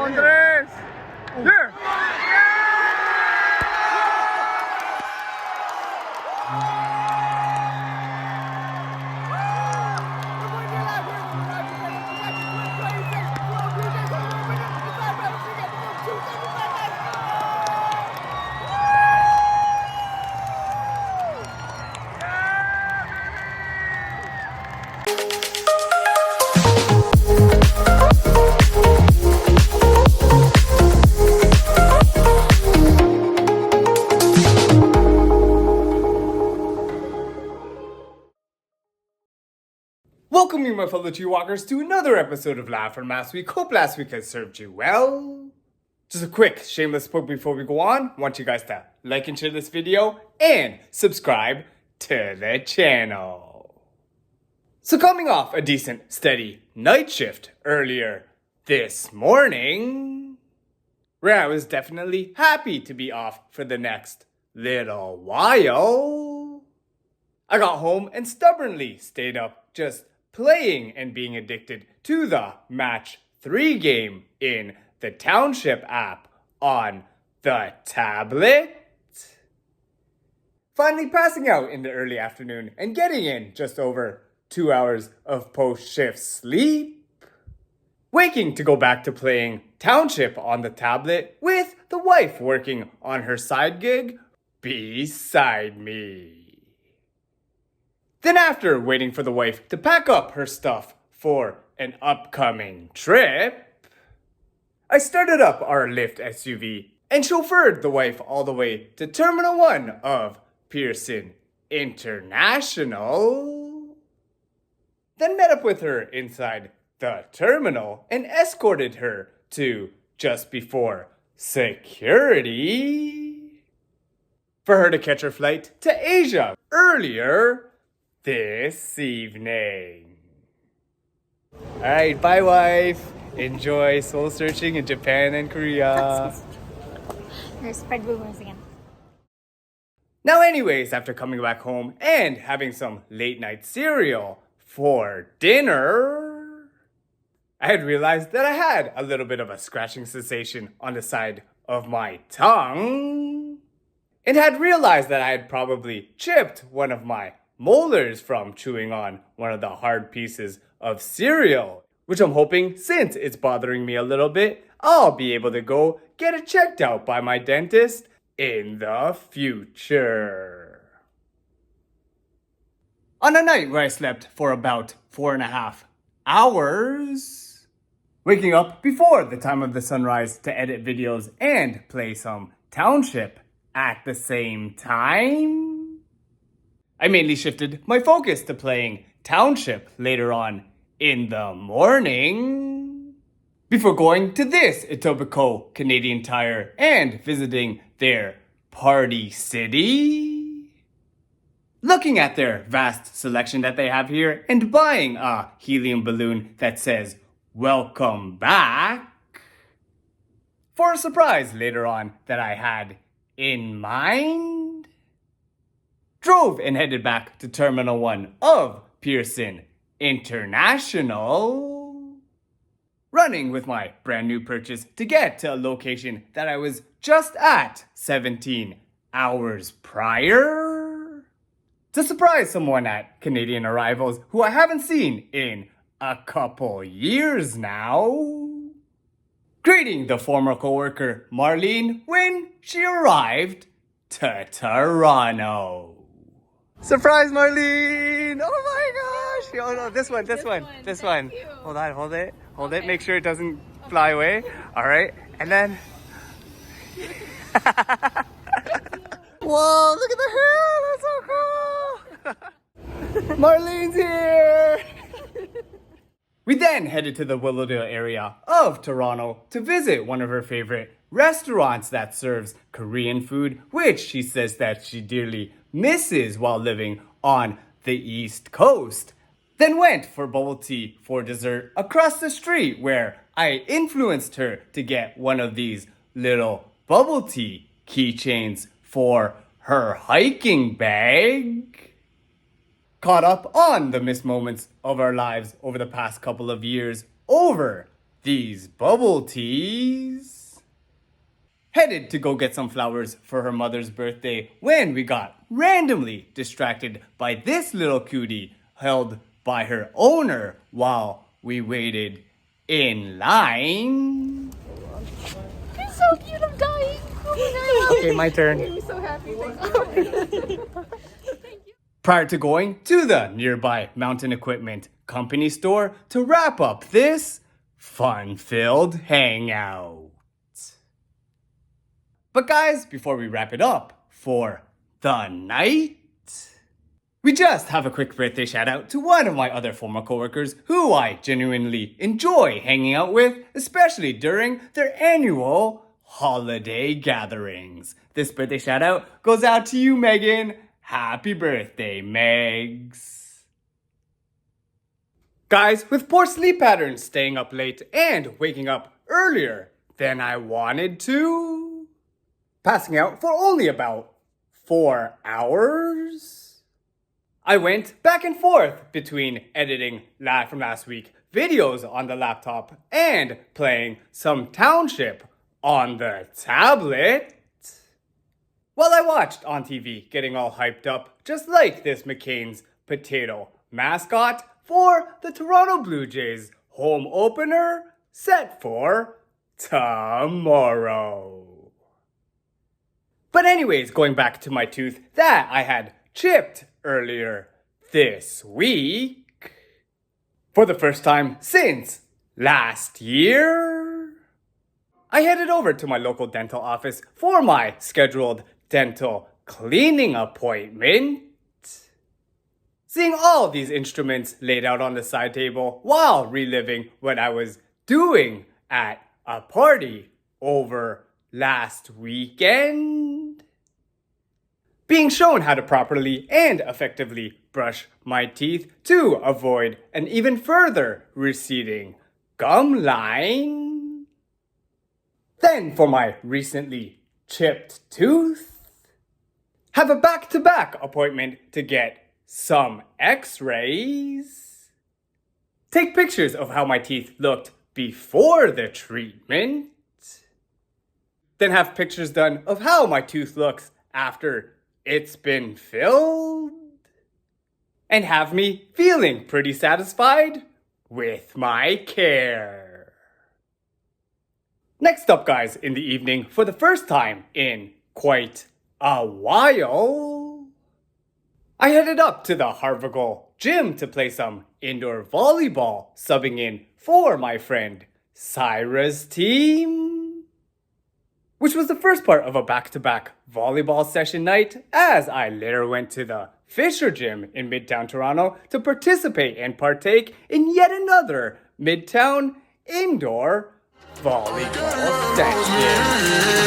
Andres! There! Welcome you, my fellow JayWalkers, to another episode of Live From Last Week. Hope last week has served you well. Just a quick shameless plug before we go on. I want you guys to like and share this video and subscribe to the channel. So coming off a decent, steady night shift earlier this morning, where I was definitely happy to be off for the next little while, I got home and stubbornly stayed up just playing and being addicted to the Match 3 game in the Township app on the tablet. Finally passing out in the early afternoon and getting in just over 2 hours of post-shift sleep. Waking to go back to playing Township on the tablet with the wife working on her side gig beside me. Then after waiting for the wife to pack up her stuff for an upcoming trip, I started up our Lyft SUV and chauffeured the wife all the way to Terminal 1 of Pearson International. Then met up with her inside the terminal and escorted her to just before security for her to catch her flight to Asia earlier this evening. Alright, bye wife. Enjoy soul searching in Japan and Korea. Spread rumors again. Now anyways, after coming back home and having some late night cereal for dinner, I had realized that I had a little bit of a scratching sensation on the side of my tongue, and had realized that I had probably chipped one of my molars from chewing on one of the hard pieces of cereal, which I'm hoping, since it's bothering me a little bit, I'll be able to go get it checked out by my dentist in the future. On a night where I slept for about 4.5 hours, waking up before the time of the sunrise to edit videos and play some Township at the same time, I mainly shifted my focus to playing Township later on in the morning, before going to this Etobicoke Canadian Tire and visiting their party city, looking at their vast selection that they have here and buying a helium balloon that says "Welcome back" for a surprise later on that I had in mind. Drove and headed back to Terminal 1 of Pearson International, running with my brand new purchase to get to a location that I was just at 17 hours prior, to surprise someone at Canadian Arrivals who I haven't seen in a couple years now, greeting the former coworker Marleen when she arrived to Toronto. Surprise, Marleen! Oh my gosh! Oh no, this one. Hold on, hold it. Okay. Make sure it doesn't fly away. All right, and then. Whoa! Look at the hair. That's so cool. Marleen's here. We then headed to the Willowdale area of Toronto to visit one of her favorite restaurants that serves Korean food, which she says that she dearly misses while living on the East Coast. Then went for bubble tea for dessert across the street, where I influenced her to get one of these little bubble tea keychains for her hiking bag. Caught up on the missed moments of our lives over the past couple of years over these bubble teas. Headed to go get some flowers for her mother's birthday when we got randomly distracted by this little cutie held by her owner while we waited in line. You're so cute, I'm dying. Oh my god. Okay, my turn. I'm so happy. Prior to going to the nearby Mountain Equipment Company store to wrap up this fun-filled hangout. But guys, before we wrap it up for the night, we just have a quick birthday shout out to one of my other former coworkers who I genuinely enjoy hanging out with, especially during their annual holiday gatherings. This birthday shout out goes out to you, Megan. Happy birthday, Megs. Guys, with poor sleep patterns, staying up late and waking up earlier than I wanted to, passing out for only about 4 hours, I went back and forth between editing Live from Last week videos on the laptop and playing some Township on the tablet, while I watched on TV getting all hyped up just like this McCain's potato mascot for the Toronto Blue Jays home opener set for tomorrow. But anyways, going back to my tooth that I had chipped earlier this week, for the first time since last year, I headed over to my local dental office for my scheduled dental cleaning appointment. Seeing all these instruments laid out on the side table while reliving what I was doing at a party over last weekend. Being shown how to properly and effectively brush my teeth to avoid an even further receding gum line. Then for my recently chipped tooth, have a back-to-back appointment to get some x-rays. Take pictures of how my teeth looked before the treatment. Then have pictures done of how my tooth looks after it's been filled. And have me feeling pretty satisfied with my care. Next up, guys, in the evening, for the first time in quite a while, I headed up to the Harvigal gym to play some indoor volleyball, subbing in for my friend Syra's team, which was the first part of a back-to-back volleyball session night, as I later went to the Fisher Gym in Midtown Toronto to participate and partake in yet another Midtown indoor volleyball session.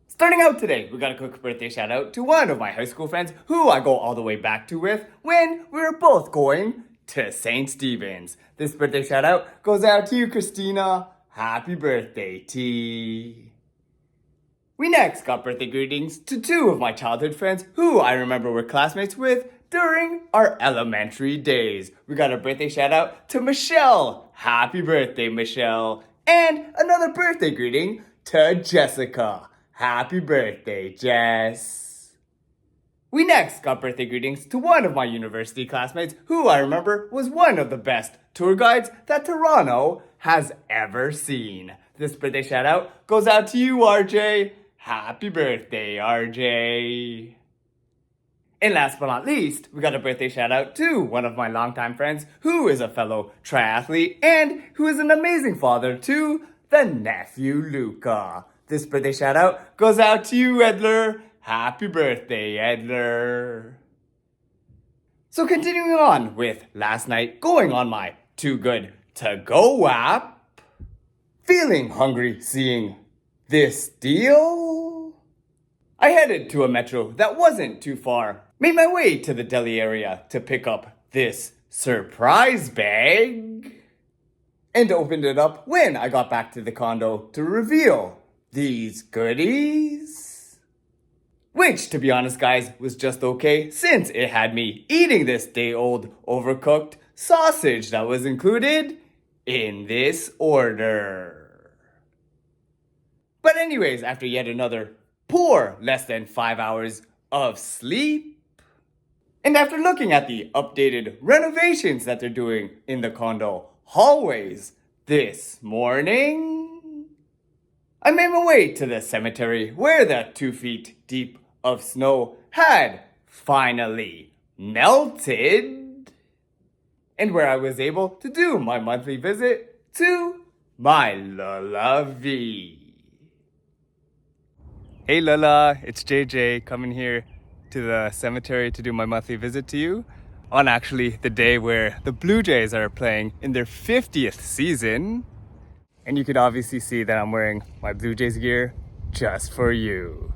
Starting out today, we got a quick birthday shout out to one of my high school friends who I go all the way back to with when we were both going to St. Stephen's. This birthday shout out goes out to you, Christina. Happy birthday, T. We next got birthday greetings to two of my childhood friends who I remember were classmates with during our elementary days. We got a birthday shout out to Michelle. Happy birthday, Michelle. And another birthday greeting to Jessica. Happy birthday, Jess. We next got birthday greetings to one of my university classmates who I remember was one of the best tour guides that Toronto has ever seen. This birthday shout out goes out to you, RJ. Happy birthday, RJ. And last but not least, we got a birthday shout out to one of my longtime friends who is a fellow triathlete and who is an amazing father to the nephew Luca. This birthday shout out goes out to you, Edler. Happy birthday, Edler. So continuing on with last night going on my Too Good To Go app, feeling hungry seeing this deal, I headed to a metro that wasn't too far, made my way to the deli area to pick up this surprise bag, and opened it up when I got back to the condo to reveal these goodies. Which, to be honest guys, was just okay since it had me eating this day-old overcooked sausage that was included in this order. But anyways, after yet another poor less than 5 hours of sleep, and after looking at the updated renovations that they're doing in the condo hallways this morning, I made my way to the cemetery where the 2 feet deep of snow had finally melted, and where I was able to do my monthly visit to my Lola V. Hey Lola, it's JJ coming here to the cemetery to do my monthly visit to you on actually the day where the Blue Jays are playing in their 50th season. And you can obviously see that I'm wearing my Blue Jays gear just for you.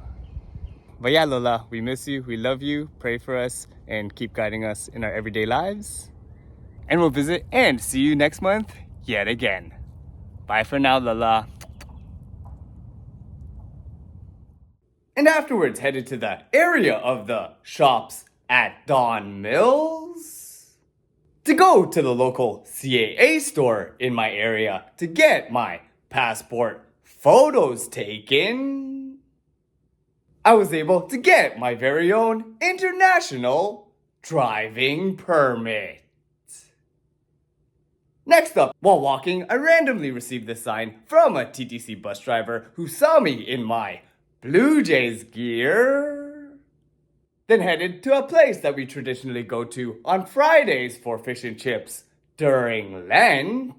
But yeah, Lola, we miss you, we love you, pray for us, and keep guiding us in our everyday lives. And we'll visit and see you next month yet again. Bye for now, Lola. And afterwards headed to the area of the shops at Don Mills to go to the local CAA store in my area to get my passport photos taken. I was able to get my very own international driving permit. Next up, while walking, I randomly received this sign from a TTC bus driver who saw me in my Blue Jays gear. Then headed to a place that we traditionally go to on Fridays for fish and chips during Lent.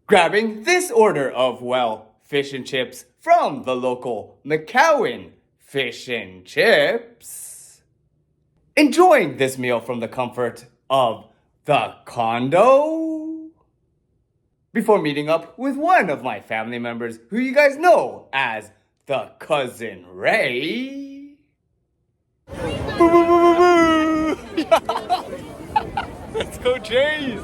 Grabbing this order of, well, fish and chips from the local McCowan Fish and Chips. Enjoying this meal from the comfort of the condo before meeting up with one of my family members who you guys know as the Cousin Ray. Let's go Jays!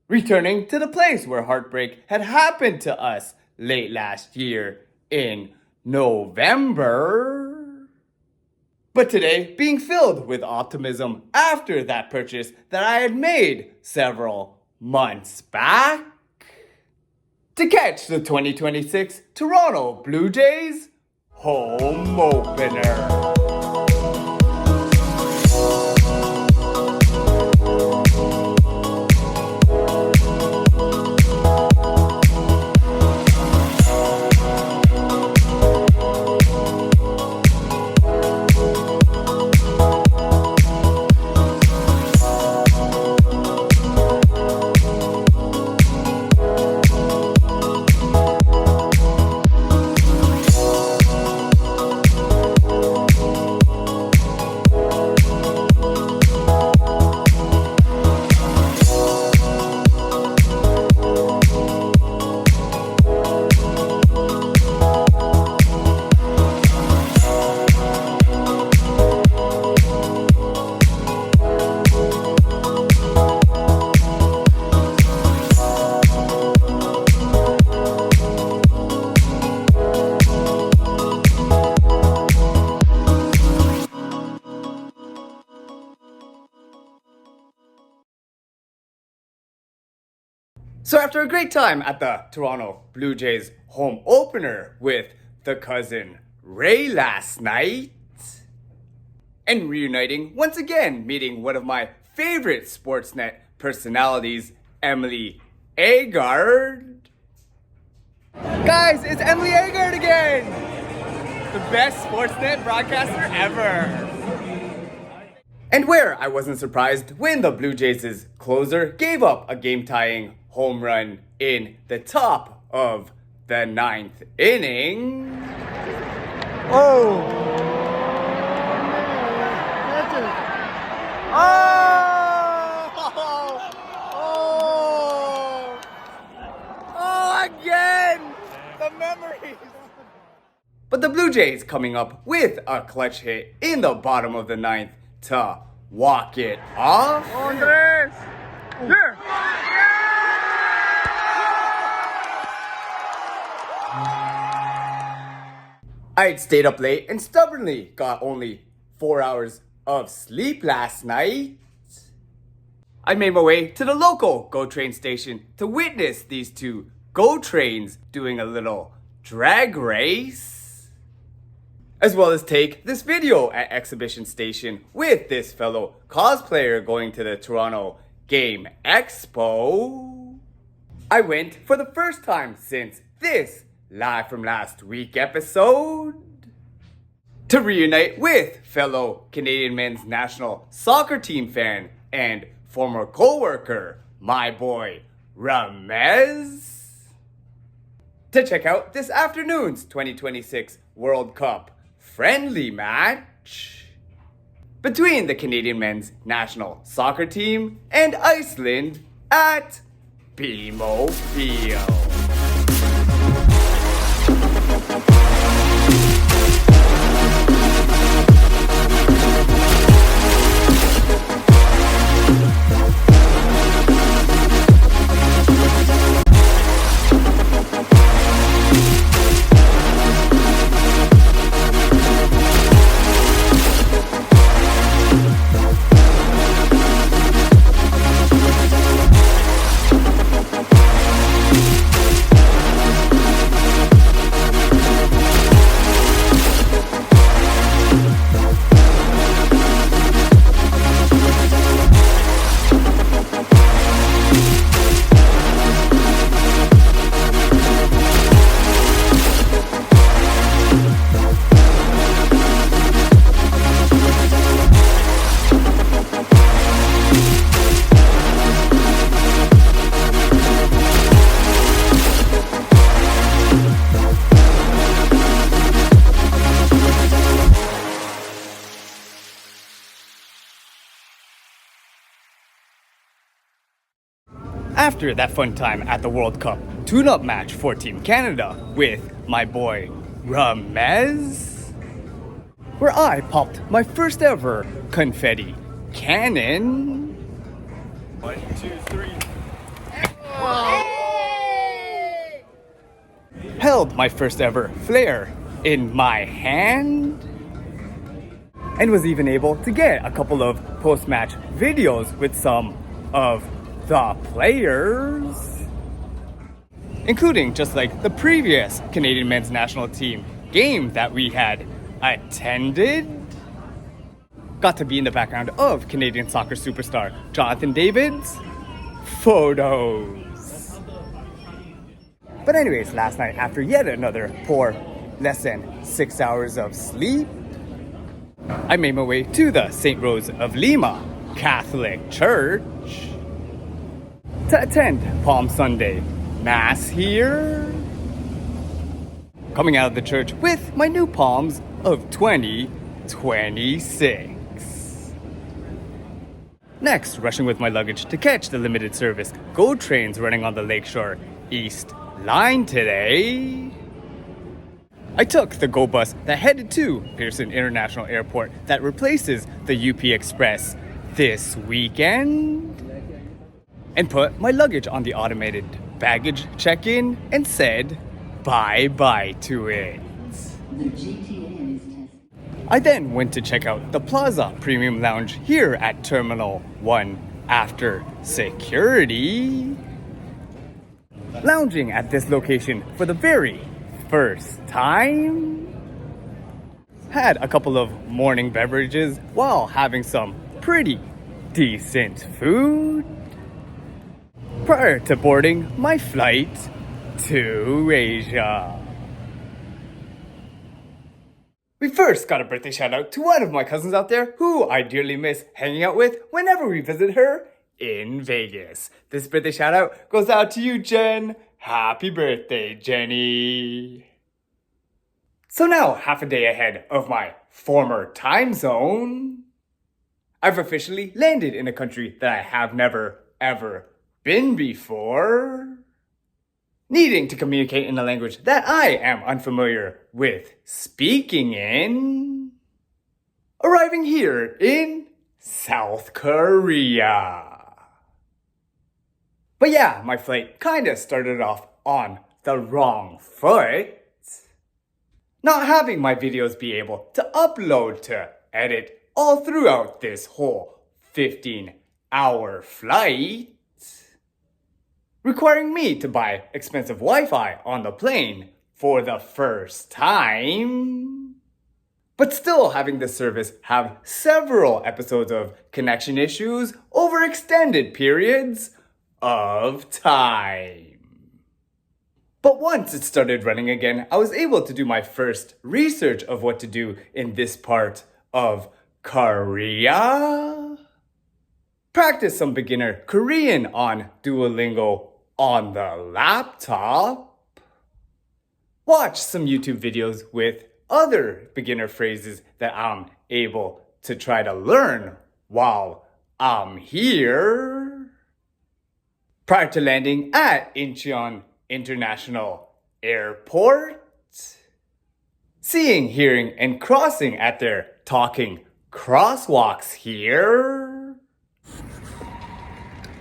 Returning to the place where heartbreak had happened to us late last year in November. But today being filled with optimism after that purchase that I had made several months back to catch the 2026 Toronto Blue Jays home opener. So after a great time at the Toronto Blue Jays home opener with the Cousin Ray last night, and reuniting once again, meeting one of my favorite Sportsnet personalities, Emily Agard. Guys, it's Emily Agard again! The best Sportsnet broadcaster ever! And where I wasn't surprised when the Blue Jays' closer gave up a game-tying home run in the top of the ninth inning. Oh! Oh, again! The memories! But the Blue Jays coming up with a clutch hit in the bottom of the ninth to walk it off. Andres! Yeah! I had stayed up late and stubbornly got only 4 hours of sleep last night. I made my way to the local GO train station to witness these two GO trains doing a little drag race, as well as take this video at Exhibition Station with this fellow cosplayer going to the Toronto Game Expo. I went for the first time since this Live From Last Week episode to reunite with fellow Canadian men's national soccer team fan and former co-worker, my boy, Ramez, to check out this afternoon's 2026 World Cup friendly match between the Canadian men's national soccer team and Iceland at BMO Field. After that fun time at the World Cup tune-up match for Team Canada with my boy Ramez, where I popped my first ever confetti cannon. 1, 2, 3. Hey! Held my first ever flare in my hand, and was even able to get a couple of post-match videos with some of the players, including just like the previous Canadian men's national team game that we had attended. Got to be in the background of Canadian soccer superstar Jonathan David's photos. But anyways, last night, after yet another poor, less than 6 hours of sleep, I made my way to the St. Rose of Lima Catholic Church to attend Palm Sunday Mass here. Coming out of the church with my new Palms of 2026. Next, rushing with my luggage to catch the limited service GO trains running on the Lakeshore East Line today. I took the GO bus that headed to Pearson International Airport that replaces the UP Express this weekend, and put my luggage on the automated baggage check-in and said bye-bye to it. I then went to check out the Plaza Premium Lounge here at Terminal 1 after security. Lounging at this location for the very first time had a couple of morning beverages while having some pretty decent food prior to boarding my flight to Asia. We first got a birthday shout out to one of my cousins out there who I dearly miss hanging out with whenever we visit her in Vegas. This birthday shout out goes out to you, Jen. Happy birthday, Jenny. So now, half a day ahead of my former time zone, I've officially landed in a country that I have never, ever been before, needing to communicate in a language that I am unfamiliar with speaking in, arriving here in South Korea. But yeah, my flight kinda started off on the wrong foot. Not having my videos be able to upload to edit all throughout this whole 15-hour flight, requiring me to buy expensive Wi-Fi on the plane for the first time, but still having the service have several episodes of connection issues over extended periods of time. But once it started running again, I was able to do my first research of what to do in this part of Korea. Practice some beginner Korean on Duolingo on the laptop. Watch some YouTube videos with other beginner phrases that I'm able to try to learn while I'm here. Prior to landing at Incheon International Airport, seeing, hearing, and crossing at their talking crosswalks here.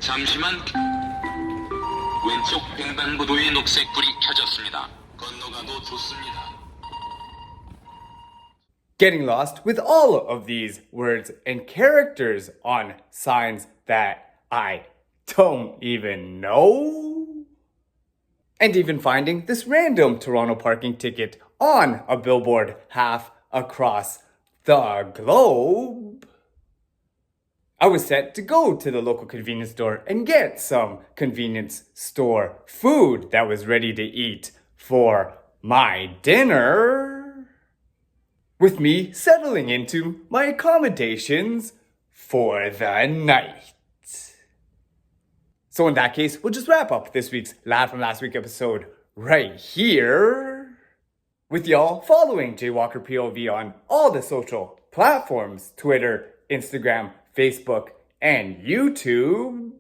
잠시만 왼쪽 횡단보도에 녹색 불이 켜졌습니다. 건너가도 좋습니다. Getting lost with all of these words and characters on signs that I don't even know. And even finding this random Toronto parking ticket on a billboard half across the globe. I was set to go to the local convenience store and get some convenience store food that was ready to eat for my dinner, with me settling into my accommodations for the night. So in that case, we'll just wrap up this week's Live from Last Week episode right here, with y'all following JayWalkerPOV on all the social platforms, Twitter, Instagram, Facebook, and YouTube.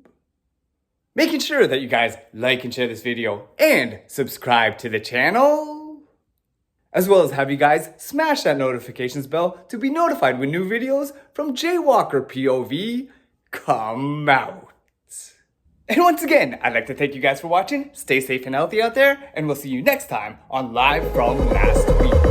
Making sure that you guys like and share this video and subscribe to the channel, as well as have you guys smash that notifications bell to be notified when new videos from JayWalkerPOV come out. And once again, I'd like to thank you guys for watching. Stay safe and healthy out there, and we'll see you next time on Live from Last Week.